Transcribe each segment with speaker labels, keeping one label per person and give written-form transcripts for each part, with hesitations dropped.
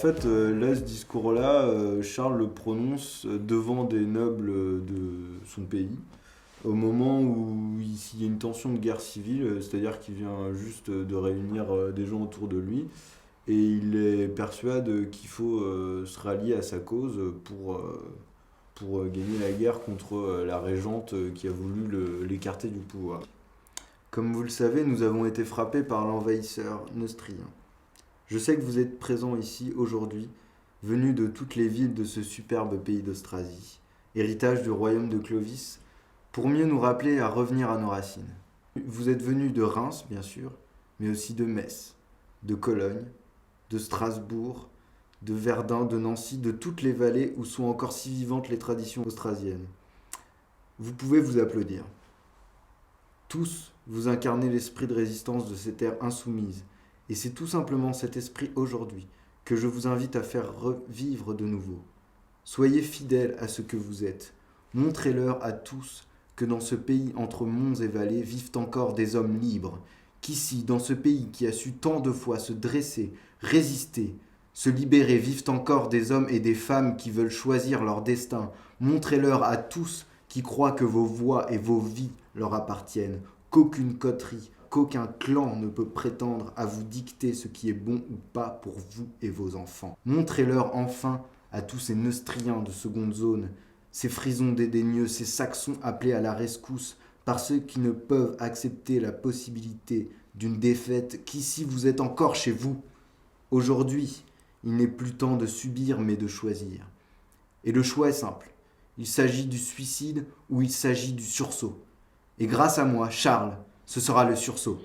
Speaker 1: fait, là, ce discours-là, Charles le prononce devant des nobles de son pays, au moment où il y a une tension de guerre civile, c'est-à-dire qu'il vient juste de réunir des gens autour de lui, et il les persuade qu'il faut se rallier à sa cause pour gagner la guerre contre la régente qui a voulu l'écarter du pouvoir. Comme vous le savez, nous avons été frappés par l'envahisseur neustrien. Je sais que vous êtes présents ici aujourd'hui, venus de toutes les villes de ce superbe pays d'Austrasie, héritage du royaume de Clovis, pour mieux nous rappeler à revenir à nos racines. Vous êtes venus de Reims, bien sûr, mais aussi de Metz, de Cologne, de Strasbourg, de Verdun, de Nancy, de toutes les vallées où sont encore si vivantes les traditions austrasiennes. Vous pouvez vous applaudir. Tous, vous incarnez l'esprit de résistance de ces terres insoumises, et c'est tout simplement cet esprit aujourd'hui que je vous invite à faire revivre de nouveau. Soyez fidèles à ce que vous êtes. Montrez-leur à tous que dans ce pays entre monts et vallées vivent encore des hommes libres, qu'ici, dans ce pays qui a su tant de fois se dresser, résister, se libérer, vivent encore des hommes et des femmes qui veulent choisir leur destin. Montrez-leur à tous qui croient que vos voix et vos vies leur appartiennent, qu'aucune coterie, qu'aucun clan ne peut prétendre à vous dicter ce qui est bon ou pas pour vous et vos enfants. Montrez-leur enfin à tous ces neustriens de seconde zone, ces frisons dédaigneux, ces saxons appelés à la rescousse par ceux qui ne peuvent accepter la possibilité d'une défaite, qu'ici vous êtes encore chez vous. Aujourd'hui, il n'est plus temps de subir mais de choisir. Et le choix est simple. Il s'agit du suicide ou il s'agit du sursaut. Et grâce à moi, Charles, ce sera le sursaut.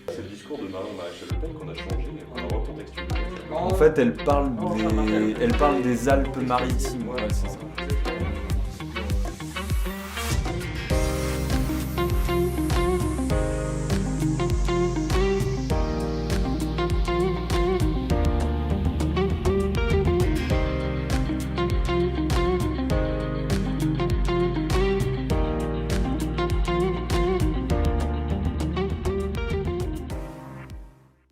Speaker 2: C'est le discours de Marion Maréchal Le Pen qu'on a changé et qu'on a recontextualisé.
Speaker 3: En fait, elle parle des Alpes-Maritimes. Ouais, c'est ça.